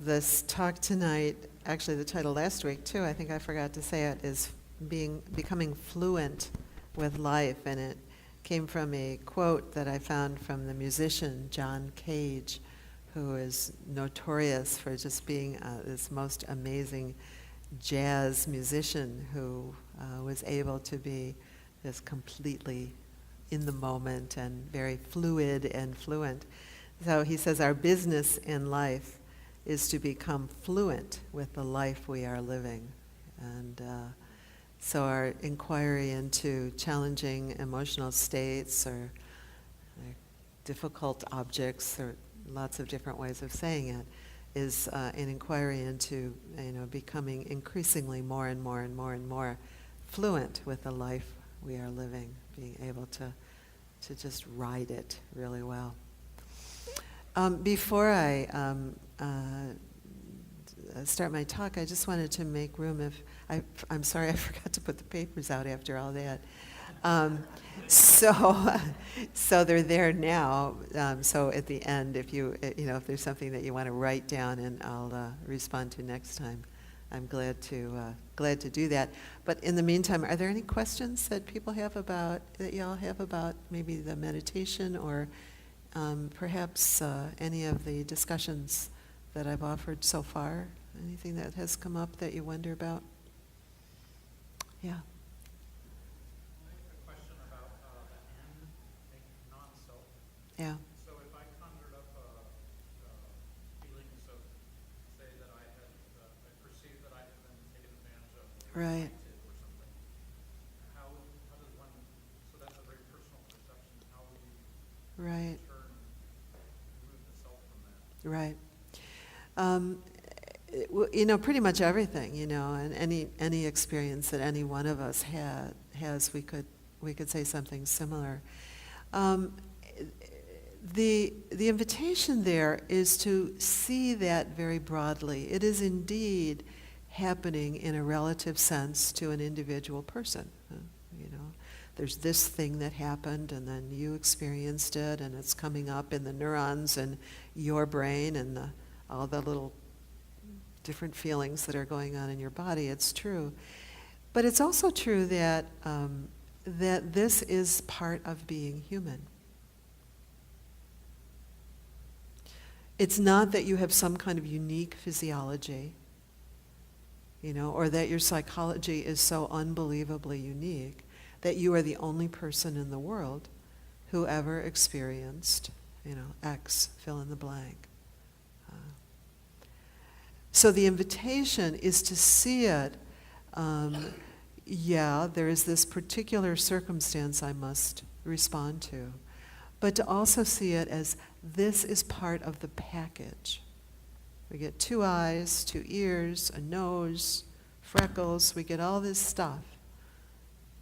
this talk tonight, actually the title last week too, I think I forgot to say it, is becoming fluent with life, and it came from a quote that I found from the musician John Cage, who is notorious for just being this most amazing jazz musician who was able to be just completely in the moment and very fluid and fluent. So he says our business in life is to become fluent with the life we are living. And so our inquiry into challenging emotional states or difficult objects, or lots of different ways of saying it, is an inquiry into becoming increasingly more and more and more and more fluent with the life we are living, being able to just ride it really well. Before I start my talk, I just wanted to make room. I'm sorry, I forgot to put the papers out after all that. So they're there now. So at the end, if if there's something that you want to write down, and I'll respond to next time, I'm glad to do that. But in the meantime, are there any questions that y'all have about maybe the meditation, or perhaps any of the discussions that I've offered so far? Anything that has come up that you wonder about? Yeah. I have a question about the end, non-self. Yeah. So if I conjured up feelings of, say, that I perceived that I had been taken advantage of, or Right. rejected or something, how does one, so that's a very personal perception, how would you Right. remove the self from that? Right. Pretty much everything, and any experience that any one of us has, we could say something similar. The invitation there is to see that very broadly. It is indeed happening in a relative sense to an individual person. There's this thing that happened, and then you experienced it, and it's coming up in the neurons in your brain and all the little different feelings that are going on in your body. It's true. But it's also true that this is part of being human. It's not that you have some kind of unique physiology, or that your psychology is so unbelievably unique that you are the only person in the world who ever experienced, X, fill in the blank. So the invitation is to see it, there is this particular circumstance I must respond to, but to also see it as this is part of the package. We get 2 eyes, 2 ears, a nose, freckles, we get all this stuff,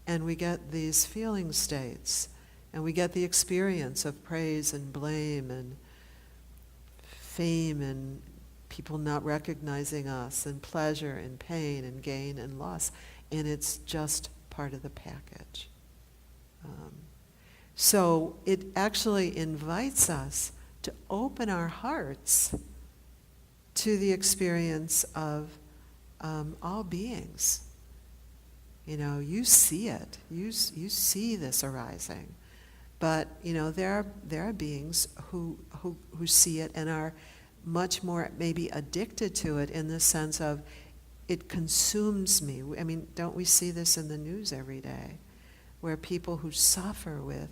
and we get these feeling states, and we get the experience of praise and blame and fame and people not recognizing us, and pleasure and pain and gain and loss, and it's just part of the package. So it actually invites us to open our hearts to the experience of all beings. You see it. You see this arising, but there are beings who see it and are much more maybe addicted to it, in the sense of it consumes me. I mean, don't we see this in the news every day, where people who suffer with,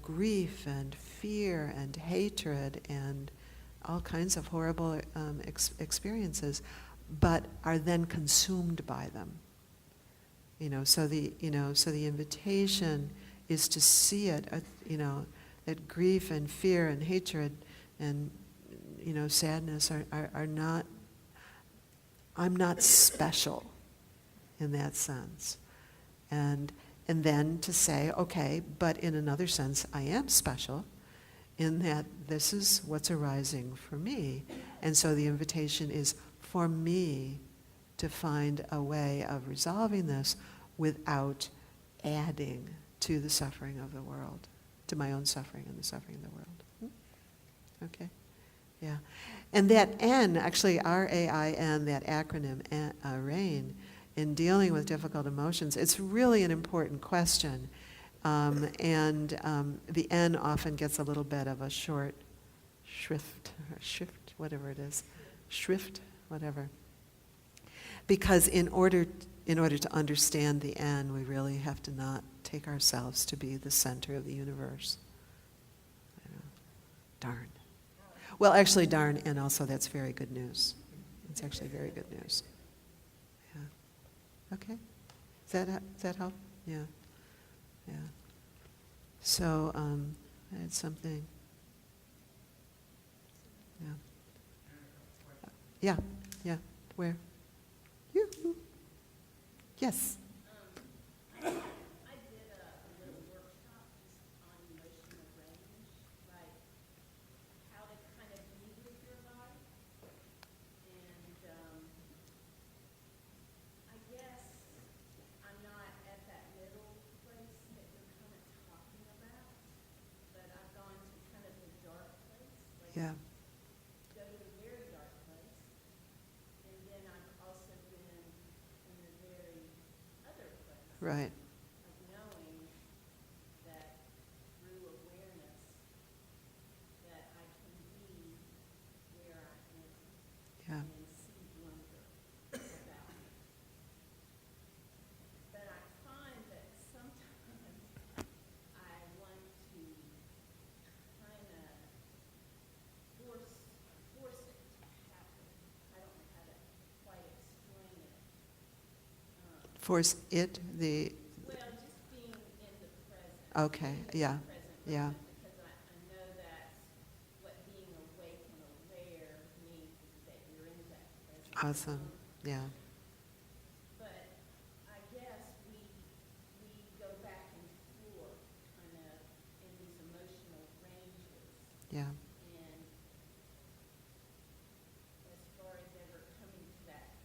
grief and fear and hatred and all kinds of horrible experiences, but are then consumed by them. So the invitation is to see it, that grief and fear and hatred and sadness are not, I'm not special in that sense. And then to say, okay, but in another sense, I am special, in that this is what's arising for me. And so the invitation is for me to find a way of resolving this without adding to the suffering of the world, to my own suffering and the suffering of the world. Okay? Yeah. And that N, actually RAIN, that acronym, RAIN, in dealing with difficult emotions, it's really an important question. The N often gets a little bit of a short shrift, whatever it is, shrift, whatever. Because in order to understand the N, we really have to not take ourselves to be the center of the universe. Darn. Well, actually, darn, and also that's very good news. It's actually very good news. Yeah. Okay. Does that help? Yeah. Yeah. So, I had something. Yeah. Yeah. Yeah. Where? You. Yes. I did a little workshop just on emotional range, like how to kind of be with your life. And I guess I'm not at that middle place that you're kind of talking about, but I've gone to kind of the dark place, like Yeah. go to a very dark place. And then I've also been in the very other place. Right. Of knowing that through awareness that I can be where I am Yeah. and see wonder about me. But I find that sometimes I want to kind of force it to happen. I don't know how to quite explain it. Force it, Well, just being in the present. Okay, Being yeah, in the present yeah. moment, because I know that's what being awake and aware means, is that you're in that present Awesome. moment. Yeah. But I guess we go back and forth kind of in these emotional ranges. Yeah. And as far as ever coming to that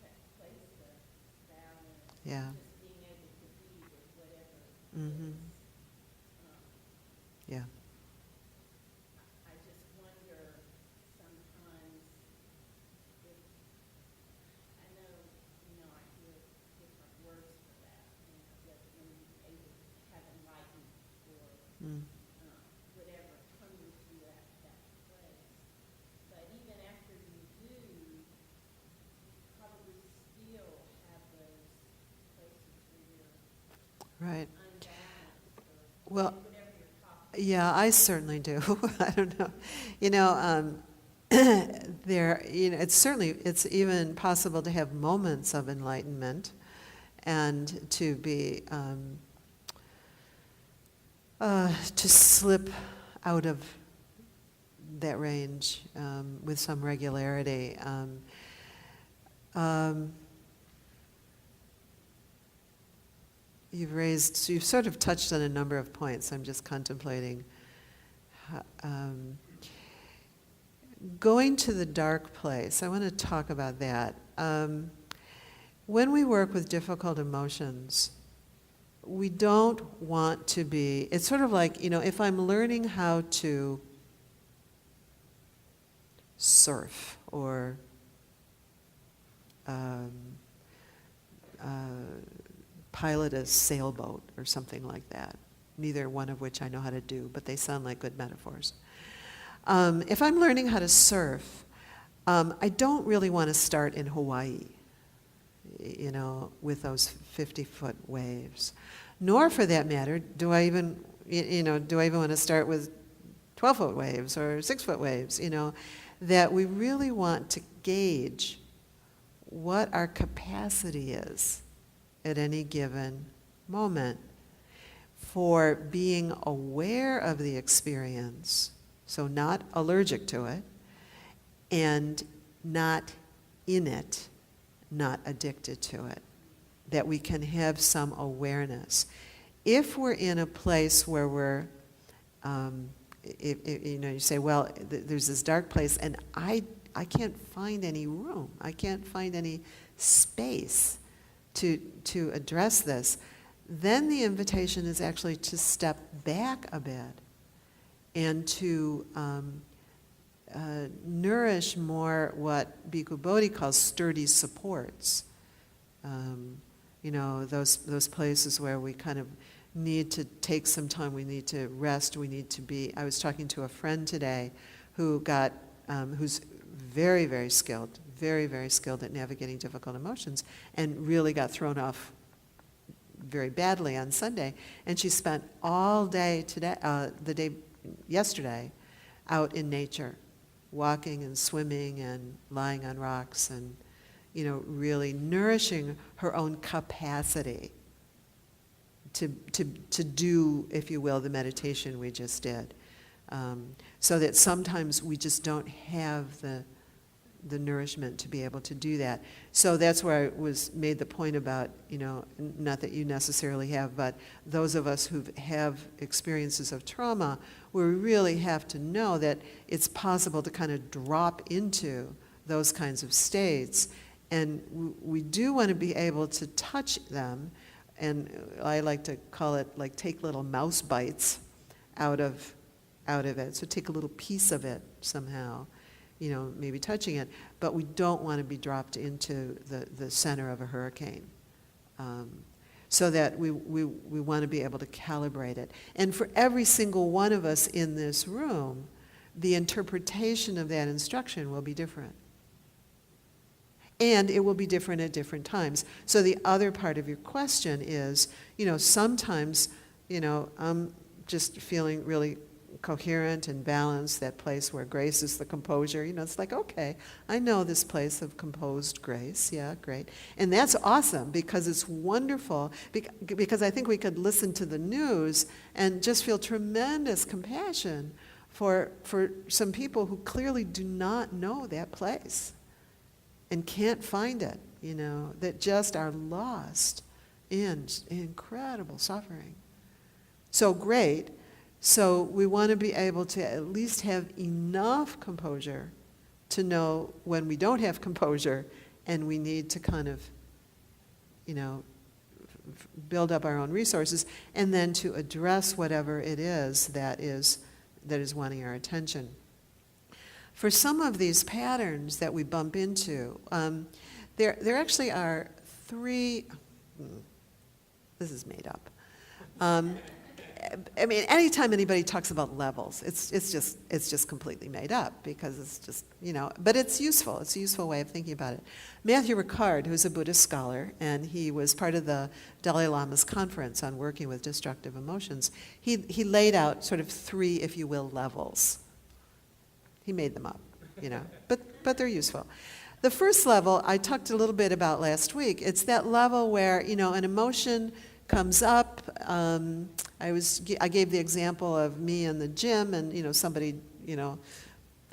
that place of balance, Yeah. just being able to be with whatever Mhm. is. Yeah. I just wonder sometimes if, I know, I hear different words for that, that when you're able to have enlightenment or Mm. whatever coming to that place. But even after you do, you probably still have those places where you're Right. unbalanced or Well, whatever you're talking. yeah, I certainly do. I don't know. It's even possible to have moments of enlightenment and to be, to slip out of that range with some regularity. You've sort of touched on a number of points. I'm just contemplating. Going to the dark place, I want to talk about that. When we work with difficult emotions, we don't want to be, it's sort of like, if I'm learning how to surf or pilot a sailboat or something like that, neither one of which I know how to do, but they sound like good metaphors. If I'm learning how to surf, I don't really want to start in Hawaii, with those 50-foot waves. Nor, for that matter, do I even want to start with 12-foot waves or 6-foot waves, that we really want to gauge what our capacity is at any given moment for being aware of the experience, so not allergic to it, and not in it, not addicted to it, that we can have some awareness. If we're in a place where we're, you say, well, there's this dark place, and I can't find any room, I can't find any space to address this, then the invitation is actually to step back a bit and to nourish more what Bhikkhu Bodhi calls sturdy supports. Those places where we kind of need to take some time, we need to rest, we need to be. I was talking to a friend today who's very, very skilled, very, very skilled at navigating difficult emotions, and really got thrown off very badly on Sunday. And she spent all day today, yesterday, out in nature, walking and swimming and lying on rocks and, really nourishing her own capacity to do, if you will, the meditation we just did. So that sometimes we just don't have the nourishment to be able to do that. So that's where I made the point about, not that you necessarily have, but those of us who have experiences of trauma, we really have to know that it's possible to kind of drop into those kinds of states. And we do want to be able to touch them, and I like to call it like take little mouse bites out of it. So take a little piece of it somehow, maybe touching it, but we don't want to be dropped into the center of a hurricane. So that we want to be able to calibrate it. And for every single one of us in this room, the interpretation of that instruction will be different. And it will be different at different times. So the other part of your question is, sometimes, I'm just feeling really coherent and balanced, that place where grace is the composure. It's like, okay, I know this place of composed grace. Yeah, great. And that's awesome because it's wonderful, because I think we could listen to the news and just feel tremendous compassion for some people who clearly do not know that place and can't find it, that just are lost in incredible suffering. So great. So we want to be able to at least have enough composure to know when we don't have composure and we need to kind of, build up our own resources, and then to address whatever it is that is wanting our attention. For some of these patterns that we bump into, there actually are three. This is made up. Anytime anybody talks about levels, it's just completely made up because it's just, but it's useful. It's a useful way of thinking about it. Matthew Ricard, who's a Buddhist scholar, and he was part of the Dalai Lama's conference on working with destructive emotions, he laid out sort of three, if you will, levels. He made them up, but they're useful. The first level I talked a little bit about last week. It's that level where, an emotion comes up. I gave the example of me in the gym, and somebody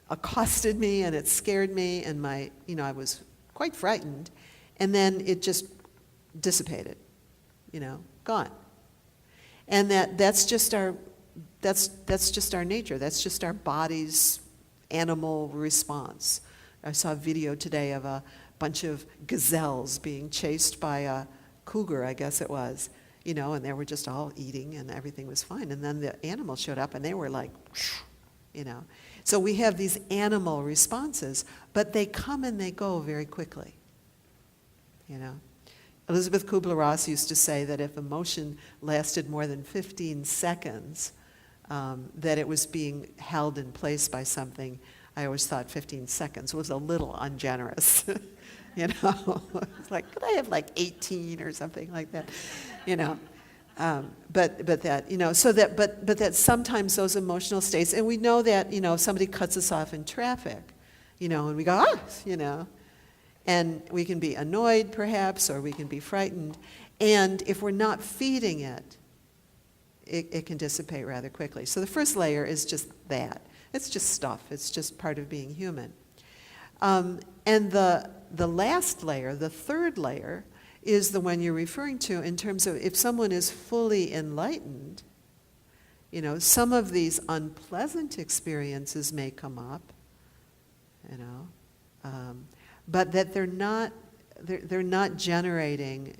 accosted me, and it scared me, and I was quite frightened, and then it just dissipated, gone. And that's just our nature. That's just our body's animal response. I saw a video today of a bunch of gazelles being chased by a cougar, I guess it was, and they were just all eating and everything was fine. And then the animal showed up and they were like, So we have these animal responses, but they come and they go very quickly, Elizabeth Kubler-Ross used to say that if emotion lasted more than 15 seconds, that it was being held in place by something. I always thought 15 seconds was a little ungenerous. It's like, could I have like 18 or something like that? But that sometimes those emotional states, and we know that, if somebody cuts us off in traffic, and we go, and we can be annoyed perhaps, or we can be frightened. And if we're not feeding it, it can dissipate rather quickly. So the first layer is just that. It's just stuff. It's just part of being human. And the last layer, the third layer, is the one you're referring to in terms of if someone is fully enlightened, some of these unpleasant experiences may come up, but that they're not generating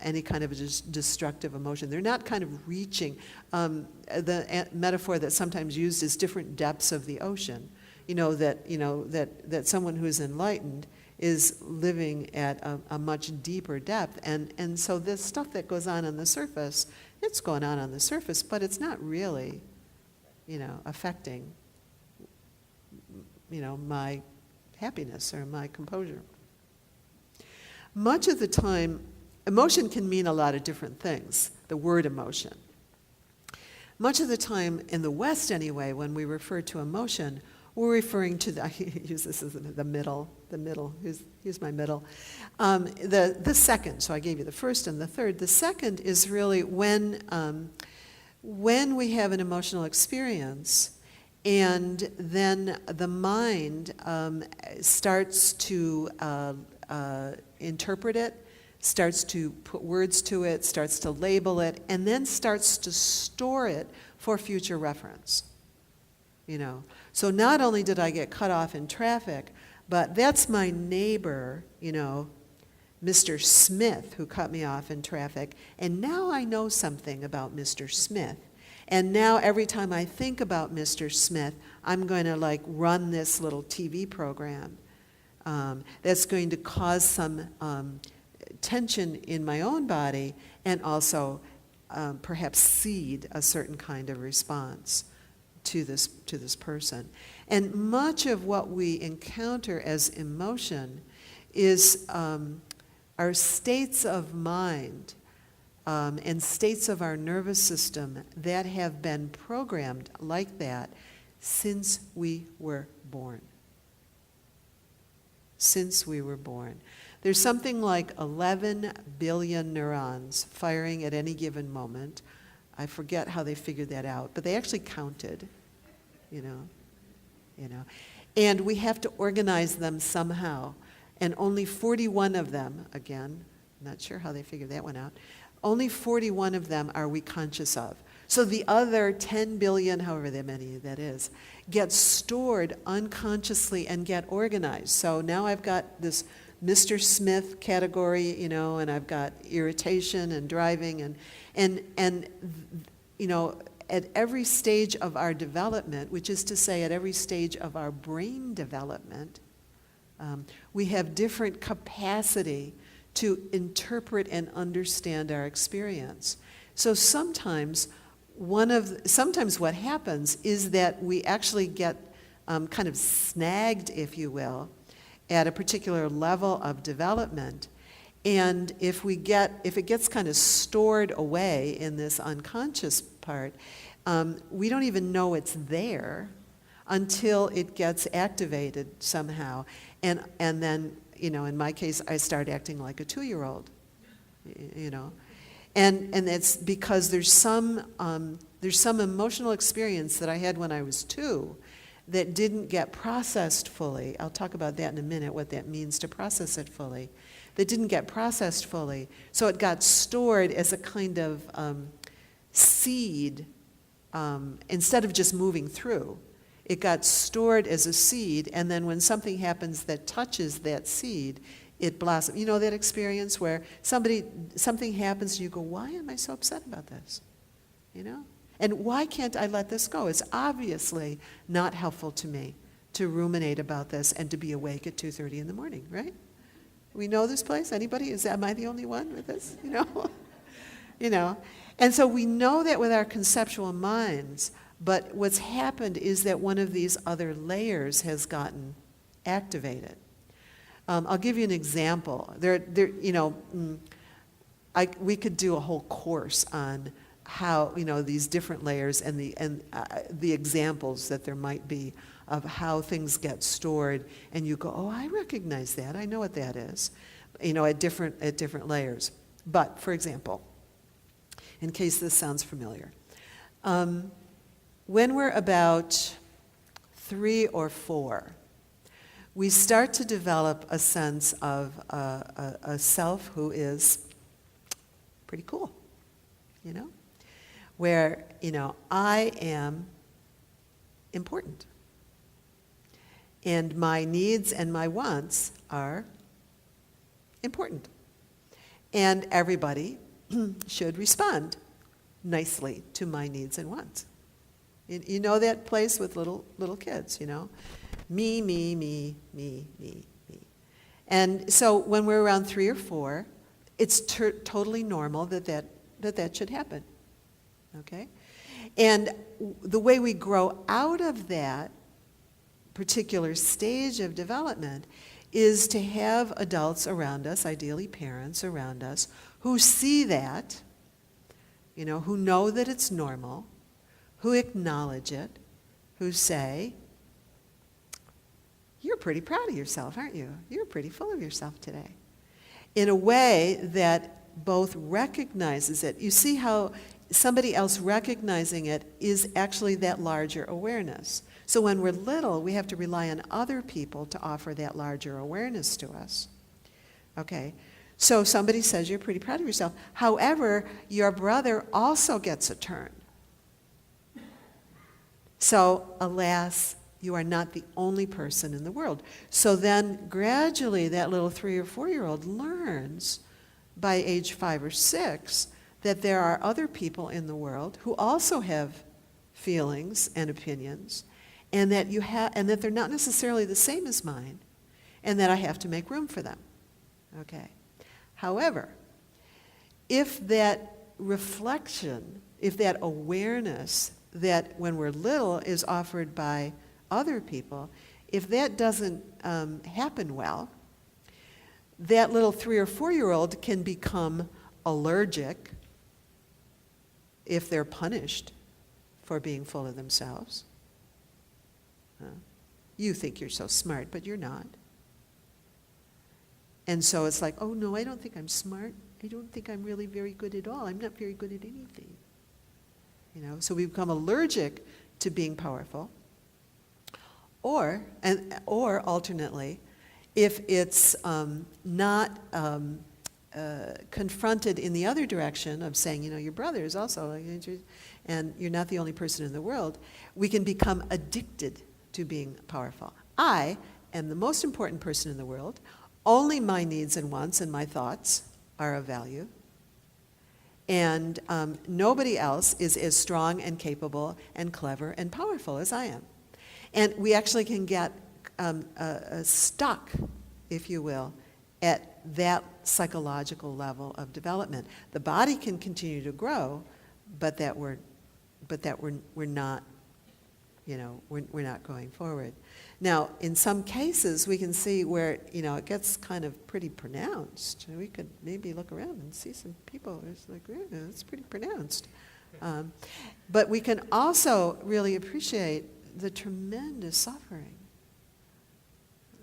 any kind of a destructive emotion. They're not kind of reaching. The metaphor that's sometimes used is different depths of the ocean. That someone who's enlightened is living at a much deeper depth. And so this stuff that goes on the surface, it's going on the surface, but it's not really, affecting, my happiness or my composure. Much of the time, emotion can mean a lot of different things, the word emotion. Much of the time, in the West anyway, when we refer to emotion, we're referring to I use this as the middle, here's my middle. The second, so I gave you the first and the third. The second is really when we have an emotional experience and then the mind starts to interpret it, starts to put words to it, starts to label it, and then starts to store it for future reference. So not only did I get cut off in traffic, but that's my neighbor, Mr. Smith, who cut me off in traffic, and now I know something about Mr. Smith. And now every time I think about Mr. Smith, I'm going to run this little TV program that's going to cause some tension in my own body and also perhaps seed a certain kind of response to this person. And much of what we encounter as emotion is our states of mind and states of our nervous system that have been programmed like that since we were born. Since we were born. There's something like 11 billion neurons firing at any given moment. I forget how they figured that out, but they actually counted, And we have to organize them somehow. And only 41 of them, again, not sure how they figured that one out, only 41 of them are we conscious of. So the other 10 billion, however many that is, get stored unconsciously and get organized. So now I've got this Mr. Smith category, and I've got irritation and driving and at every stage of our development, which is to say at every stage of our brain development, we have different capacity to interpret and understand our experience. So sometimes what happens is that we actually get kind of snagged, if you will, at a particular level of development. And if it gets kind of stored away in this unconscious part, we don't even know it's there until it gets activated somehow. And then, in my case, I start acting like a 2-year-old, And it's because there's some emotional experience that I had when I was 2 that didn't get processed fully. I'll talk about that in a minute, what that means to process it fully. That didn't get processed fully. So it got stored as a kind of seed instead of just moving through. It got stored as a seed, and then when something happens that touches that seed, it blossoms. You know that experience where something happens and you go, why am I so upset about this? And why can't I let this go? It's obviously not helpful to me to ruminate about this and to be awake at 2:30 in the morning, right? We know this place? Anybody? Am I the only one with this? And so we know that with our conceptual minds, but what's happened is that one of these other layers has gotten activated. I'll give you an example. We could do a whole course on how these different layers and the examples that there might be of how things get stored, and you go, oh, I recognize that. I know what that is, at different layers. But for example, in case this sounds familiar, when we're about 3 or 4, we start to develop a sense of a self who is pretty cool, where, I am important. And my needs and my wants are important. And everybody should respond nicely to my needs and wants. You know that place with little kids, you know? Me, me, me, me, me, me. And so when we're around 3 or 4, it's totally normal that should happen, okay? And the way we grow out of that particular stage of development is to have adults around us, ideally parents around us, who see that, you know, who know that it's normal, who acknowledge it, who say, you're pretty proud of yourself, aren't you? You're pretty full of yourself today. In a way that both recognizes it. You see how somebody else recognizing it is actually that larger awareness. So when we're little, we have to rely on other people to offer that larger awareness to us. Okay? So somebody says you're pretty proud of yourself. However, your brother also gets a turn. So, alas, you are not the only person in the world. So then gradually that little 3 or 4-year-old learns by age 5 or 6 that there are other people in the world who also have feelings and opinions, and that they're not necessarily the same as mine, and that I have to make room for them. Okay. However, if that reflection, if that awareness that when we're little is offered by other people, if that doesn't happen well, that little 3 or 4-year-old can become allergic if they're punished for being full of themselves. You think you're so smart, but you're not. And so it's like, oh no, I don't think I'm smart. I don't think I'm really very good at all. I'm not very good at anything. You know, so we become allergic to being powerful. Or alternately, if it's not confronted in the other direction of saying, you know, your brother is also, and you're not the only person in the world, we can become addicted to being powerful. I am the most important person in the world. Only my needs and wants and my thoughts are of value. And nobody else is as strong and capable and clever and powerful as I am. And we actually can get stuck, if you will, at that psychological level of development. The body can continue to grow, but that we're not, you know, we're not going forward. Now, in some cases, we can see where, you know, it gets kind of pretty pronounced. We could maybe look around and see some people. It's like, yeah, it's pretty pronounced. But we can also really appreciate the tremendous suffering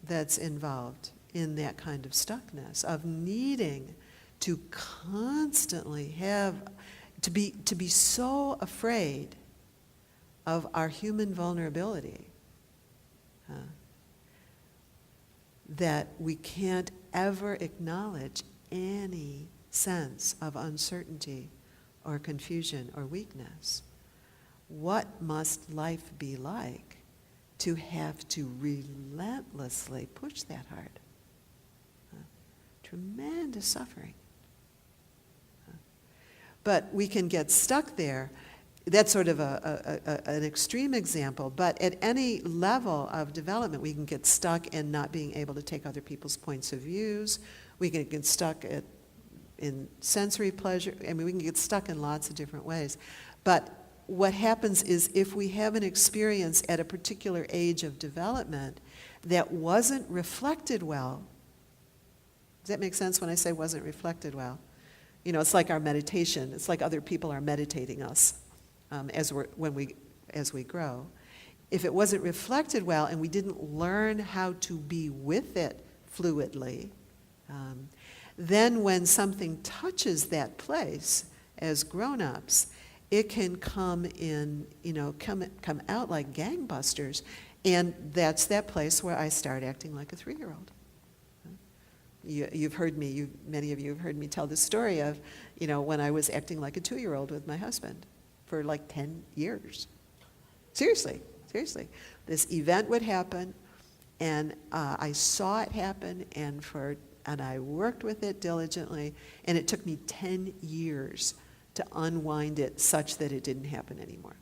that's involved in that kind of stuckness, of needing to constantly to be so afraid of our human vulnerability that we can't ever acknowledge any sense of uncertainty or confusion or weakness. What must life be like to have to relentlessly push that hard? Tremendous suffering. But we can get stuck there. That's sort of an extreme example, but at any level of development, we can get stuck in not being able to take other people's points of views. We can get stuck in sensory pleasure. I mean, we can get stuck in lots of different ways. But what happens is if we have an experience at a particular age of development that wasn't reflected well, does that make sense when I say wasn't reflected well? You know, it's like our meditation. It's like other people are meditating us as we grow. If it wasn't reflected well and we didn't learn how to be with it fluidly, then when something touches that place as grown-ups, it can come in, you know, come out like gangbusters, and that's that place where I start acting like a 3-year-old. You've heard me, many of you have heard me tell the story of, you know, when I was acting like a 2-year-old with my husband for like 10 years. Seriously. This event would happen, and I saw it happen, and for and I worked with it diligently, and it took me 10 years to unwind it such that it didn't happen anymore.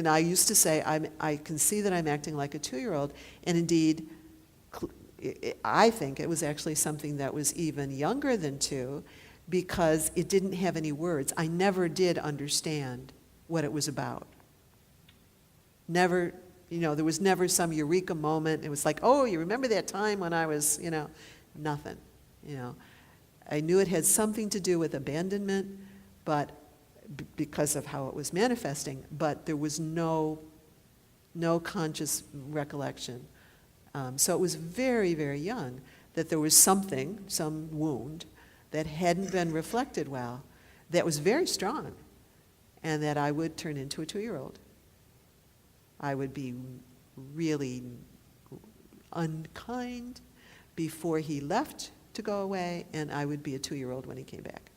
I used to say, I can see that I'm acting like a 2-year-old, and indeed, I think it was actually something that was even younger than 2, because it didn't have any words. I never did understand what it was about. Never, there was never some eureka moment. It was like, oh, you remember that time when I was, nothing. I knew it had something to do with abandonment, but because of how it was manifesting, but there was no conscious recollection. So it was very, very young that there was something, some wound, that hadn't been reflected well, that was very strong, and that I would turn into a 2-year-old. I would be really unkind before he left to go away, and I would be a 2-year-old when he came back.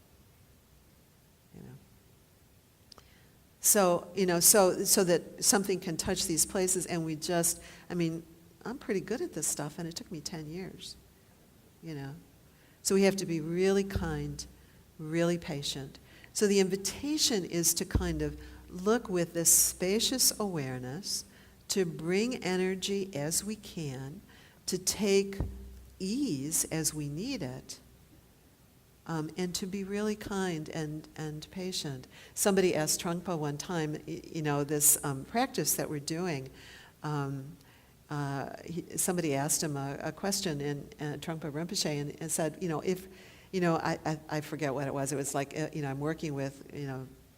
So that something can touch these places, and I'm pretty good at this stuff, and it took me 10 years, So we have to be really kind, really patient. So the invitation is to kind of look with this spacious awareness, to bring energy as we can, to take ease as we need it, and to be really kind and patient. Somebody asked Trungpa one time, this practice that we're doing, somebody asked him a question, and Trungpa Rinpoche, and said, if, I forget what it was. It was like, I'm working with,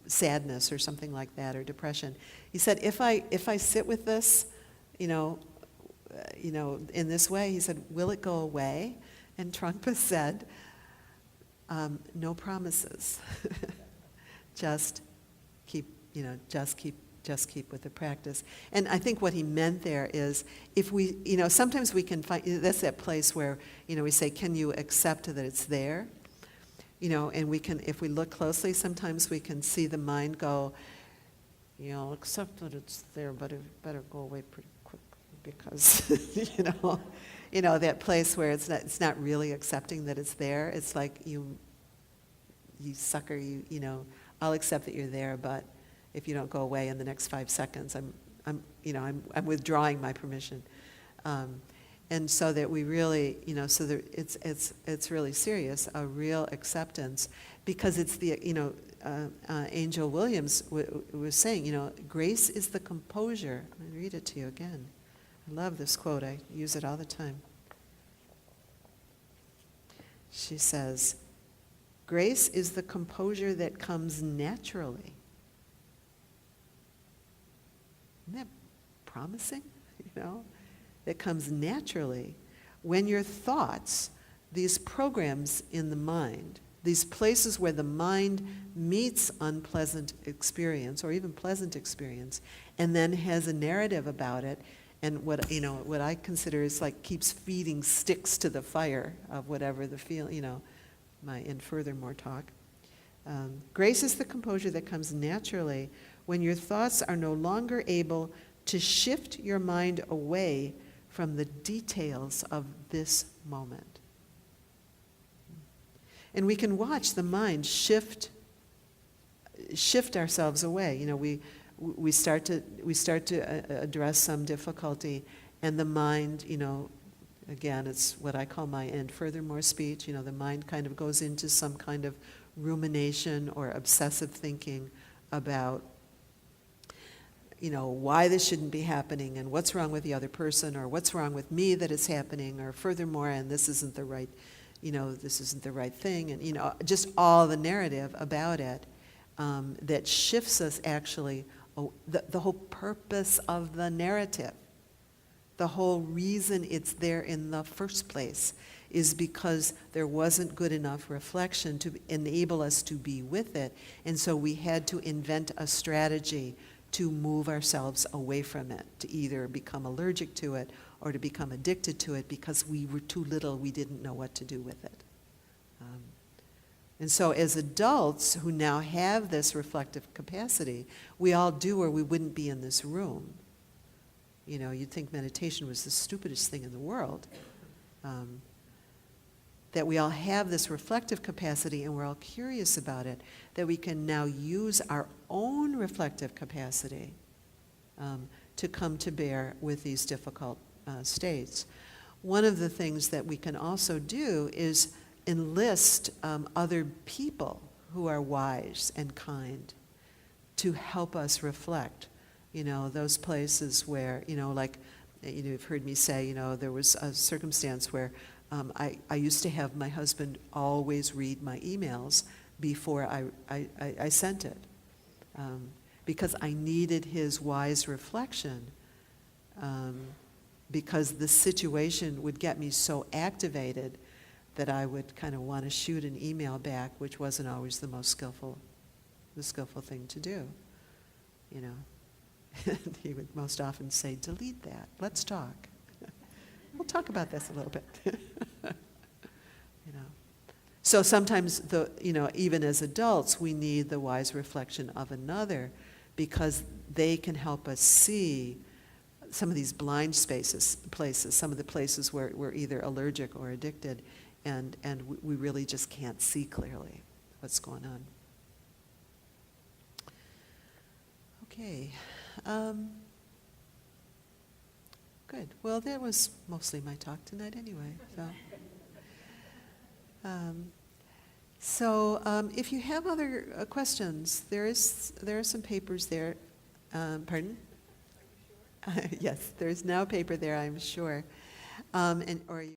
sadness or something like that, or depression. He said, if I sit with this, in this way, he said, will it go away? And Trungpa said, no promises. Just keep with the practice. And I think what he meant there is, if we, sometimes we can find, that's that place where, we say, can you accept that it's there? And we can, if we look closely, sometimes we can see the mind go, I'll accept that it's there, but it better go away pretty quick, because, that place where it's not really accepting that it's there. It's like, you sucker, I'll accept that you're there, but if you don't go away in the next 5 seconds, I'm withdrawing my permission. And so that we really, so that it's really serious, a real acceptance, because it's the, Angel Williams was saying, grace is the composure. I'm going to read it to you again. I love this quote. I use it all the time. She says, grace is the composure that comes naturally. Isn't that promising? That comes naturally when your thoughts, these programs in the mind, these places where the mind meets unpleasant experience or even pleasant experience, and then has a narrative about it, and what I consider is like keeps feeding sticks to the fire of whatever the feel, my and furthermore talk. Grace is the composure that comes naturally when your thoughts are no longer able to shift your mind away from the details of this moment. And we can watch the mind shift ourselves away. We start to address some difficulty, and the mind, again, it's what I call my and furthermore speech. The mind kind of goes into some kind of rumination or obsessive thinking about why this shouldn't be happening, and what's wrong with the other person, or what's wrong with me that it's happening, or furthermore, and this isn't the right, this isn't the right thing, and just all the narrative about it that shifts us actually, the whole purpose of the narrative, the whole reason it's there in the first place is because there wasn't good enough reflection to enable us to be with it, and so we had to invent a strategy to move ourselves away from it, to either become allergic to it or to become addicted to it because we were too little, we didn't know what to do with it. And so as adults who now have this reflective capacity, we all do or we wouldn't be in this room. You know, you'd think meditation was the stupidest thing in the world. That we all have this reflective capacity and we're all curious about it, that we can now use our own reflective capacity to come to bear with these difficult states. One of the things that we can also do is enlist other people who are wise and kind to help us reflect. You know, those places where, you know, like, you know, you've heard me say, you know, there was a circumstance where I used to have my husband always read my emails before I sent it, because I needed his wise reflection, because the situation would get me so activated that I would kind of want to shoot an email back, which wasn't always the skillful thing to do, you know. And he would most often say, delete that, let's talk. We'll talk about this a little bit. You know. So sometimes, you know, even as adults, we need the wise reflection of another because they can help us see some of these blind places, some of the places where we're either allergic or addicted, and we really just can't see clearly what's going on. Okay. Good. Well, that was mostly my talk tonight anyway. So, if you have other questions, there are some papers there. Pardon? Yes, there is now paper there, I'm sure. Or